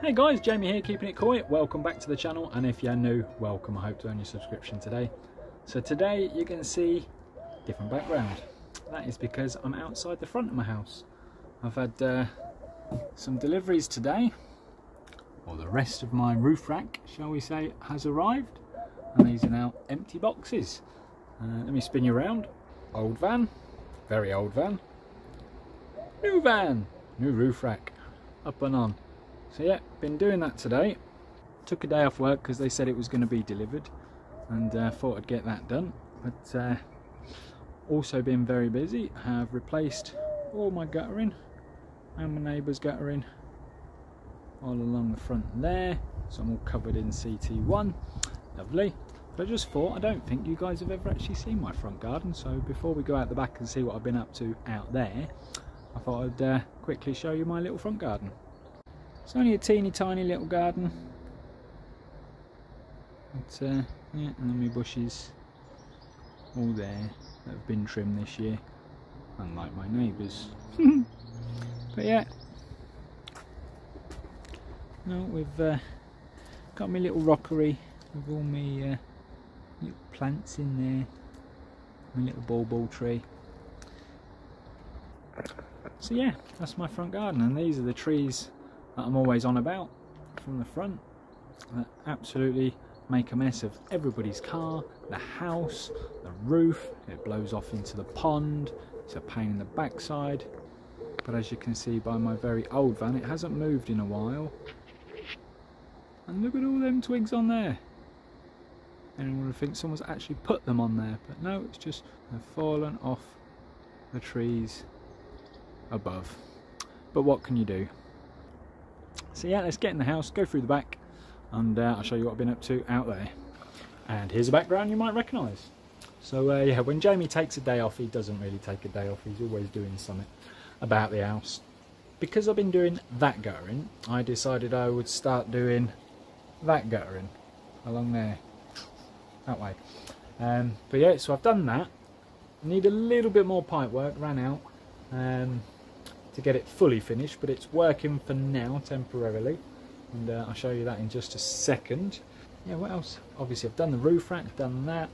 Hey guys, Jamie here, keeping it koi. Welcome back to the channel, and if you're new, welcome. I hope to earn your subscription today. So today you're going to see different background. That is because I'm outside the front of my house. I've had some deliveries today, or the rest of my roof rack, shall we say, has arrived, and these are now empty boxes. Let me spin you around. Old van, very old van, new roof rack, up and on. So yeah, been doing that today. Took a day off work because they said it was going to be delivered, and thought I'd get that done. But also been very busy. Have replaced all my guttering and my neighbour's guttering all along the front there. So I'm all covered in CT1. Lovely. But I just thought, I don't think you guys have ever actually seen my front garden. So before we go out the back and see what I've been up to out there, I thought I'd quickly show you my little front garden. It's only a teeny tiny little garden, but yeah, and then my bushes all there that have been trimmed this year, unlike my neighbours. But yeah, no, we've got my little rockery with all my little plants in there, my little bulbul tree. So yeah, that's my front garden, and these are the trees that I'm always on about from the front, that absolutely make a mess of everybody's car, the house, the roof. It blows off into the pond. It's a pain in the backside, but as you can see by my very old van, it hasn't moved in a while. And look at all them twigs on there. Anyone would think someone's actually put them on there, but no, it's just they've fallen off the trees above. But what can you do? So yeah, let's get in the house, go through the back, and I'll show you what I've been up to out there. And here's a background you might recognise. So yeah, when Jamie takes a day off, he doesn't really take a day off, he's always doing something about the house. Because I've been doing that guttering, I decided I would start doing that guttering along there, that way. But yeah, so I've done that. I need a little bit more pipe work, ran out. To get it fully finished, but it's working for now temporarily, and I'll show you that in just a second. Yeah, what else? Obviously I've done the roof rack, done that,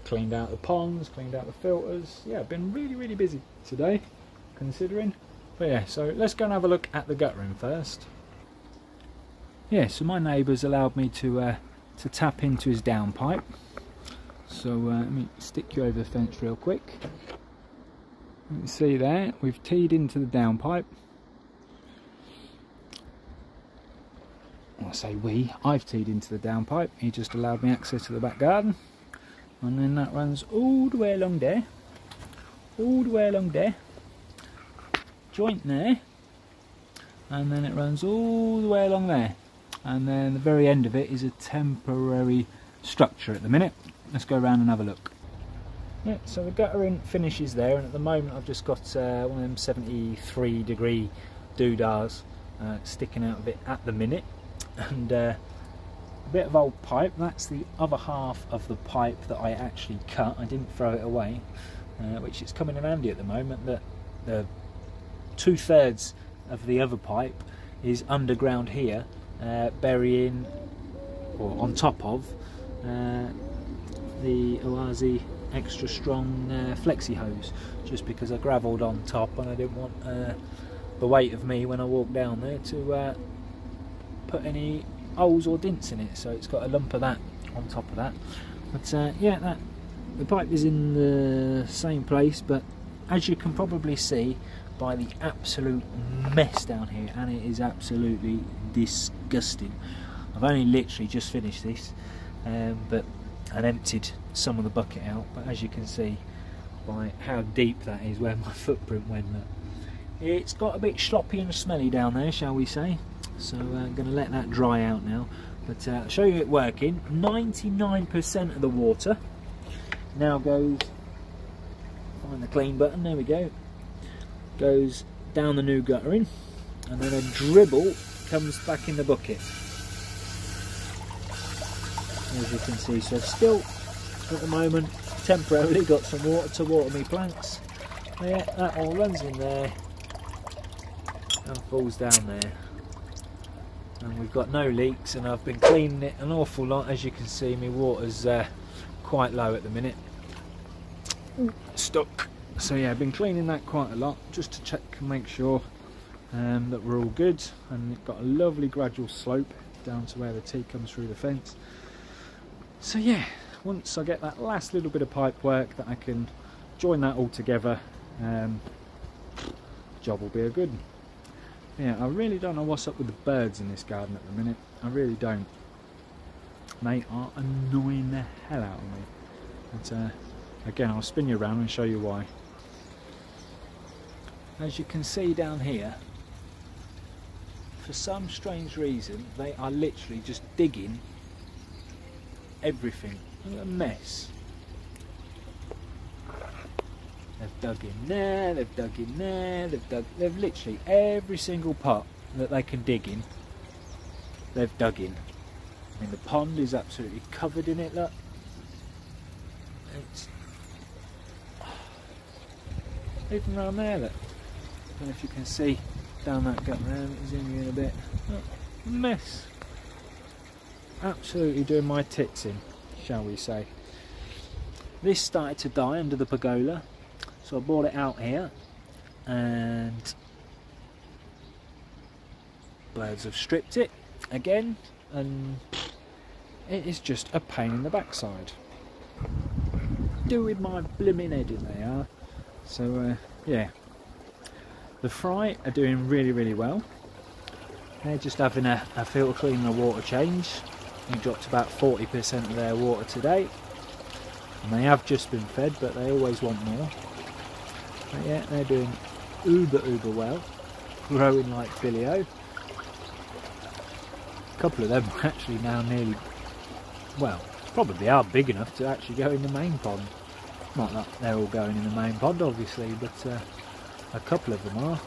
cleaned out the ponds, cleaned out the filters. Yeah, I've been really busy today, considering. But yeah, so let's go and have a look at the guttering first. Yeah, so my neighbour's allowed me to tap into his downpipe. So let me stick you over the fence real quick. You can see there, we've teed into the downpipe. I say we, I've teed into the downpipe. He just allowed me access to the back garden. And then that runs all the way along there. All the way along there. Joint there. And then it runs all the way along there. And then the very end of it is a temporary structure at the minute. Let's go around and have a look. Yeah, so the guttering finishes there, and at the moment I've just got one of them 73-degree doodahs sticking out of it at the minute, and a bit of old pipe. That's the other half of the pipe that I actually cut. I didn't throw it away, which is coming in handy at the moment. That the 2/3 of the other pipe is underground here, burying, or on top of, the oase extra strong flexi hose, just because I gravelled on top and I didn't want the weight of me when I walk down there to put any holes or dents in it, so it's got a lump of that on top of that. But yeah, the pipe is in the same place, but as you can probably see by the absolute mess down here, and it is absolutely disgusting. I've only literally just finished this, but and emptied some of the bucket out, but as you can see by how deep that is where my footprint went, it's got a bit sloppy and smelly down there, shall we say. So I'm going to let that dry out now, but I'll show you it working. 99% of the water now goes, find the clean button, there we go, goes down the new guttering, and then a dribble comes back in the bucket, as you can see. So I've still at the moment temporarily got some water to water my plants. Yeah, that all runs in there and falls down there. and we've got no leaks, and I've been cleaning it an awful lot. As you can see, my water's quite low at the minute. Stuck. So yeah, I've been cleaning that quite a lot just to check and make sure that we're all good, and it's got a lovely gradual slope down to where the tea comes through the fence. So yeah, once I get that last little bit of pipe work that I can join that all together, job will be a good one. Yeah, I really don't know what's up with the birds in this garden at the minute. I really don't. They are annoying the hell out of me. But again, I'll spin you around and show you why. As you can see down here, for some strange reason, they are literally just digging everything. Look at a mess. They've dug in there, they've dug in there, they've literally every single pot that they can dig in, they've dug in. I mean, the pond is absolutely covered in it, look. It's even around there, look. I don't know if you can see down that gut there, zoom in a bit. Look, mess. Absolutely doing my tits in, shall we say. This started to die under the pergola, so I brought it out here, and birds have stripped it again, and it is just a pain in the backside. Doing my blimmin' head in they are. So yeah, the fry are doing really well. They're just having a filter clean and a water change. We dropped about 40% of their water today, and they have just been fed, but they always want more. But yeah, they're doing uber well, growing like Billy-O. A couple of them are actually now nearly, well, probably are big enough to actually go in the main pond. Not that they're all going in the main pond, obviously, but a couple of them are.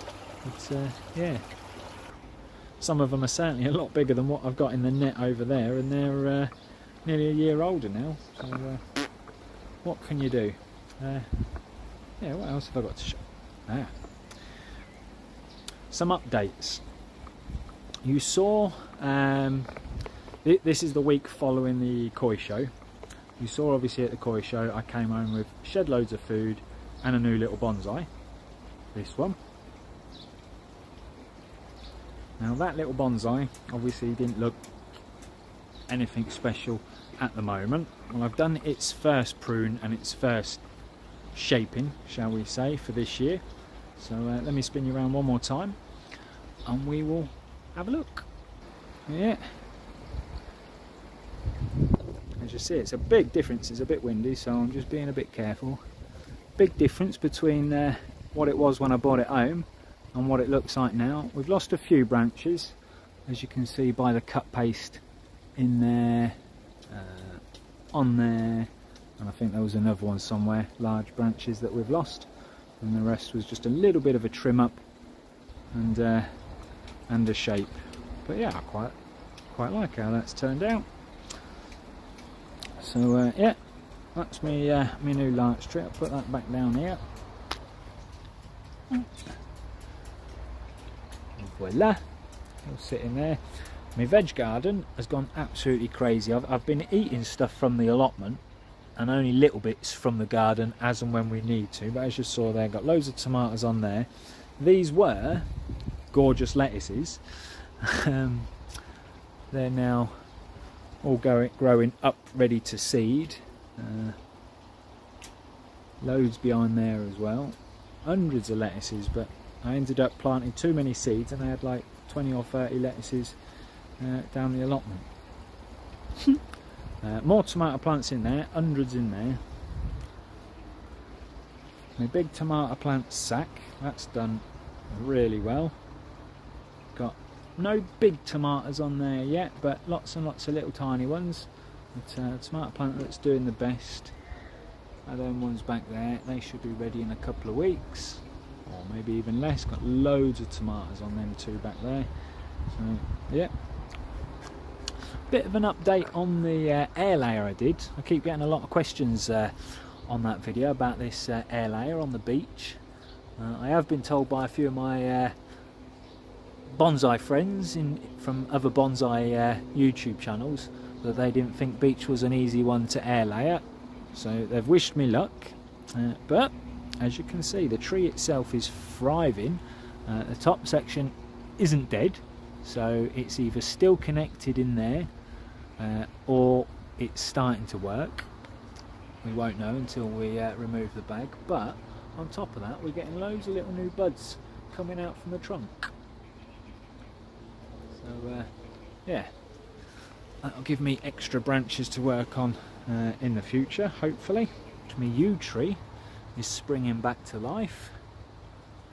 But yeah, some of them are certainly a lot bigger than what I've got in the net over there, and they're nearly a year older now. So what can you do? Yeah, what else have I got to show? Some updates. You saw, this is the week following the koi show. You saw obviously at the koi show I came home with shed loads of food and a new little bonsai. This one. Now that little bonsai obviously didn't look anything special at the moment. Well, I've done its first prune and its first shaping, shall we say, for this year. So let me spin you around one more time and we will have a look. Yeah, as you see, it's a big difference. It's a bit windy, so I'm just being a bit careful. Big difference between what it was when I brought it home and what it looks like now. We've lost a few branches, as you can see by the cut paste in there, on there, and I think there was another one somewhere, large branches that we've lost, and the rest was just a little bit of a trim up and a shape. But yeah, I quite like how that's turned out. So yeah, that's me my new larch tree. I'll put that back down here. Voila, it'll sit in there. My veg garden has gone absolutely crazy. I've been eating stuff from the allotment and only little bits from the garden as and when we need to, but as you saw there, got loads of tomatoes on there. These were gorgeous lettuces. They're now all growing up, ready to seed. Loads behind there as well. Hundreds of lettuces, but I ended up planting too many seeds and I had like 20 or 30 lettuces down the allotment. More tomato plants in there, hundreds in there. My big tomato plant sack, that's done really well. Got no big tomatoes on there yet, but lots and lots of little tiny ones. But tomato plant that's doing the best. Them ones back there, they should be ready in a couple of weeks, or maybe even less. Got loads of tomatoes on them too back there. So yeah, bit of an update on the air layer I did. I keep getting a lot of questions on that video about this air layer on the beach. I have been told by a few of my bonsai friends from other bonsai YouTube channels that they didn't think beech was an easy one to air layer, so they've wished me luck. But as you can see, the tree itself is thriving. The top section isn't dead, so it's either still connected in there or it's starting to work. We won't know until we remove the bag, but on top of that we're getting loads of little new buds coming out from the trunk. So yeah, that'll give me extra branches to work on in the future, hopefully. My yew tree is springing back to life,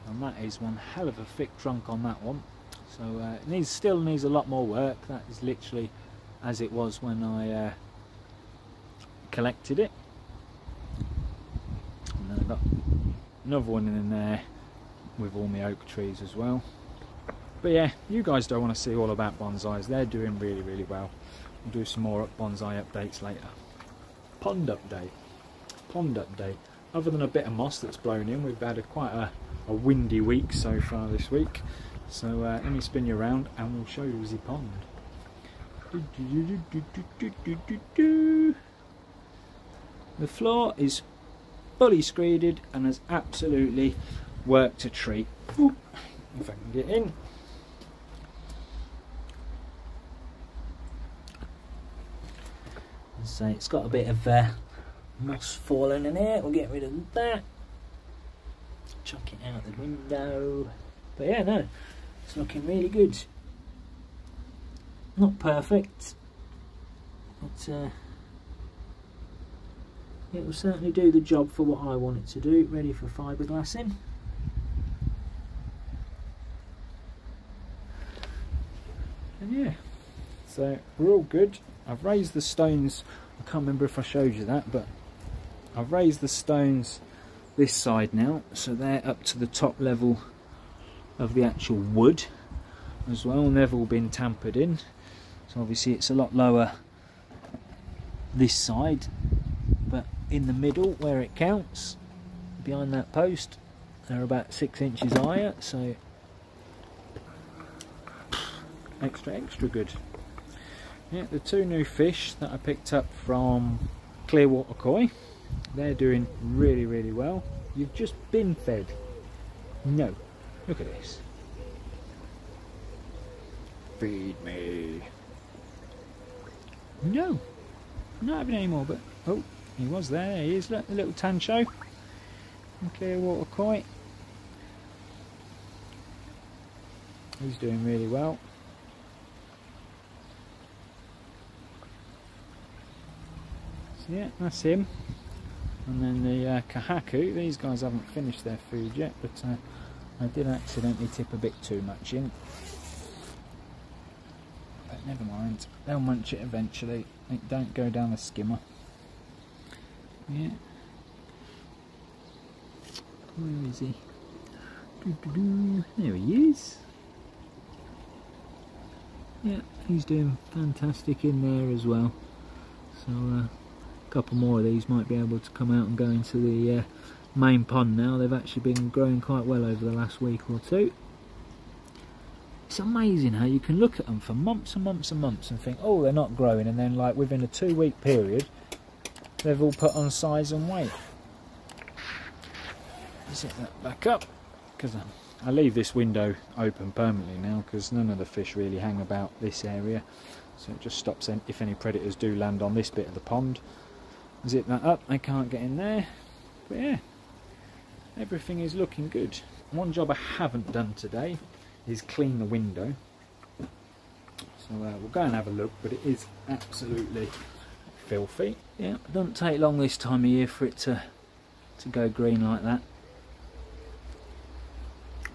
and that is one hell of a thick trunk on that one. So it still needs a lot more work. That is literally as it was when I collected it. And then I've got another one in there with all my oak trees as well. But yeah, you guys don't want to see all about bonsais. They're doing really, really well. We'll do some more bonsai updates later. Pond update. Pond update. Other than a bit of moss that's blown in, we've had quite a windy week so far this week. So let me spin you around and we'll show you the pond. The floor is fully screeded and has absolutely worked a treat. Ooh, if I can get in. So it's got a bit of moss falling in here. We'll get rid of that. Chuck it out the window. But yeah, no, it's looking really good. Not perfect, but it will certainly do the job for what I want it to do. Ready for fiberglassing. And yeah, so we're all good. I've raised the stones. I can't remember if I showed you that, but I've raised the stones this side now, so they're up to the top level of the actual wood as well, and they've all been tampered in. So obviously it's a lot lower this side, but in the middle where it counts, behind that post, they're about 6 inches higher, so extra good. Yeah, the two new fish that I picked up from Clearwater Koi, they're doing really, really well. You've just been fed. No, look at this. Feed me. No, I'm not having any more, but oh, he was there. He is, look, the little tancho from Clearwater Koi. He's doing really well. So yeah, that's him. And then the kahaku, these guys haven't finished their food yet, but I did accidentally tip a bit too much in. But never mind, they'll munch it eventually. It don't go down the skimmer. Yeah. Where is he? There he is. Yeah, he's doing fantastic in there as well. So a couple more of these might be able to come out and go into the main pond now. They've actually been growing quite well over the last week or two. It's amazing how you can look at them for months and months and months and think, oh, they're not growing, and then like within a 2-week period they've all put on size and weight. Set that back up, because I leave this window open permanently now because none of the fish really hang about this area, so it just stops if any predators do land on this bit of the pond. Zip that up, they can't get in there. But yeah, everything is looking good. One job I haven't done today is clean the window, so we'll go and have a look, but it is absolutely filthy. Yeah, it doesn't take long this time of year for it to go green like that.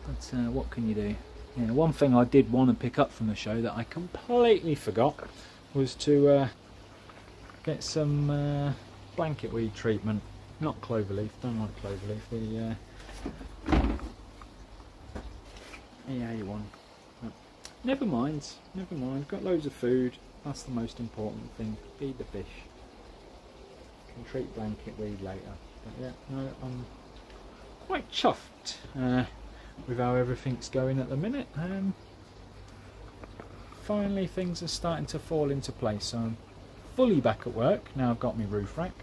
But what can you do? Yeah, one thing I did want to pick up from the show that I completely forgot was to get some blanket weed treatment. Not cloverleaf, don't like cloverleaf, the EA1. But never mind, got loads of food, that's the most important thing. Feed the fish. Can treat blanket weed later. But yeah, no, I'm quite chuffed with how everything's going at the minute. finally things are starting to fall into place. So I'm fully back at work now. I've got my roof rack.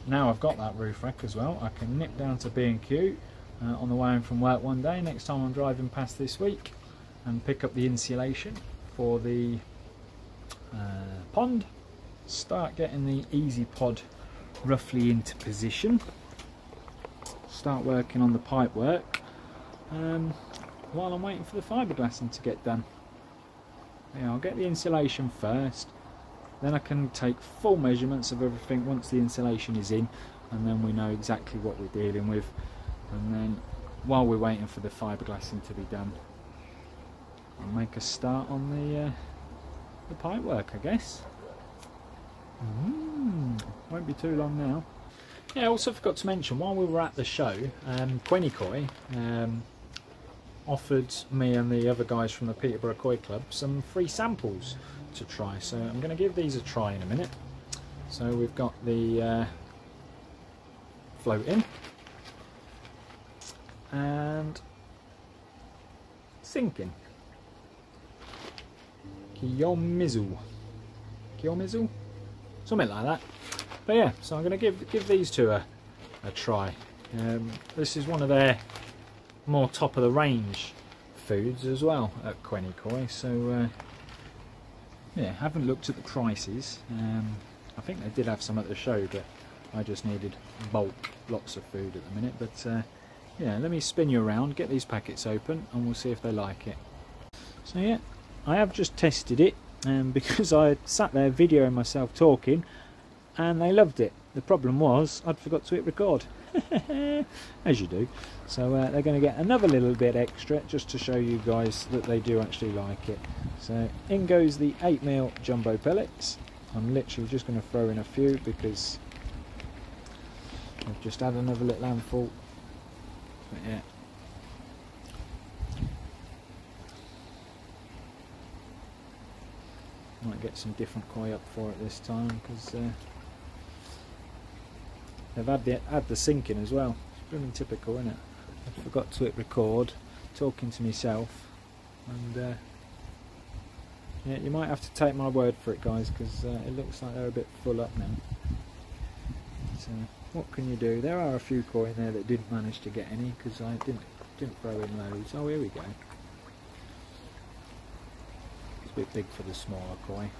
Now I've got that roof rack as well, I can nip down to B&Q on the way home from work one day, next time I'm driving past this week, and pick up the insulation for the pond, start getting the easy pod roughly into position, start working on the pipe work while I'm waiting for the fiberglassing to get done. Yeah, I'll get the insulation first, then I can take full measurements of everything once the insulation is in, and then we know exactly what we're dealing with. And then while we're waiting for the fiberglassing to be done, I'll make a start on the pipe work, I guess. Won't be too long now. Yeah, I also forgot to mention, while we were at the show, Queni Koi offered me and the other guys from the Peterborough Koi Club some free samples to try, so I'm going to give these a try in a minute. So we've got the floating and sinking Kiyomizu, something like that. But yeah, so I'm going to give these two a try. This is one of their more top of the range foods as well at Queni Koi, so yeah, haven't looked at the prices. I think they did have some at the show, but I just needed bulk, lots of food at the minute. But yeah, let me spin you around, get these packets open, and we'll see if they like it. So yeah, I have just tested it, because I sat there videoing myself talking, and they loved it. The problem was I'd forgot to hit record, as you do. So they're going to get another little bit extra just to show you guys that they do actually like it. So in goes the 8mm jumbo pellets. I'm literally just going to throw in a few because I've just had another little handful. But yeah, might get some different koi up for it this time, because they've had the sinking as well. It's pretty typical, isn't it? I forgot to hit record, talking to myself, and yeah, you might have to take my word for it, guys, because it looks like they're a bit full up now. So what can you do? There are a few koi in there that didn't manage to get any because I didn't throw in loads. Oh, here we go. It's a bit big for the smaller koi.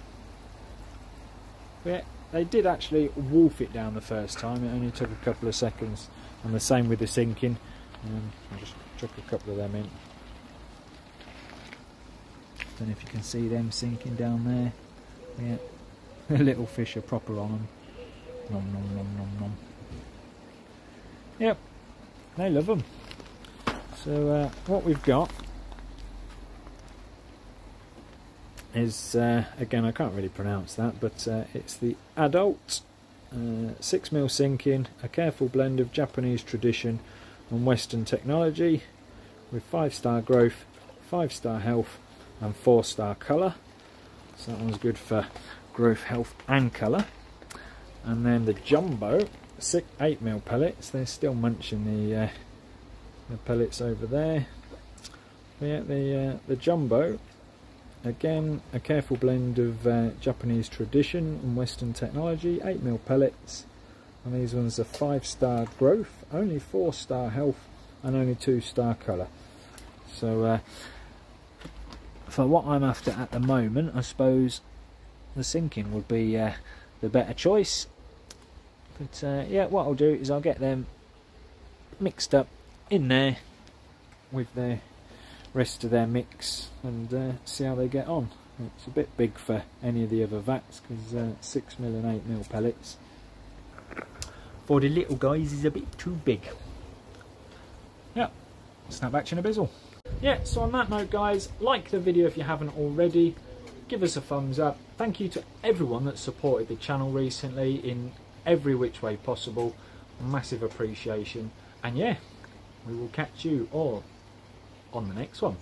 But yeah, they did actually wolf it down the first time. It only took a couple of seconds, and the same with the sinking. I'll just chuck a couple of them in. Don't know if you can see them sinking down there. Yeah, the little fish are proper on them. Nom nom nom nom nom. Yep, they love them. So what we've got is, again, I can't really pronounce that, but it's the adult 6mm sinking, a careful blend of Japanese tradition and Western technology, with 5-star growth, 5-star health and 4-star colour. So that one's good for growth, health and colour. And then the jumbo 8mm pellets, they're still munching the pellets over there. But yeah, the jumbo, again, a careful blend of Japanese tradition and Western technology, 8mm pellets, and these ones are 5-star growth, only 4-star health and only 2-star colour. So for what I'm after at the moment, I suppose the sinking would be the better choice. But yeah, what I'll do is I'll get them mixed up in there with the rest of their mix and see how they get on. It's a bit big for any of the other vats because 6mm and 8mm pellets for the little guys is a bit too big. Yeah, snap action a bizzle. Yeah, so on that note, guys, like the video if you haven't already, give us a thumbs up. Thank you to everyone that supported the channel recently in every which way possible. Massive appreciation, and yeah, we will catch you all on the next one.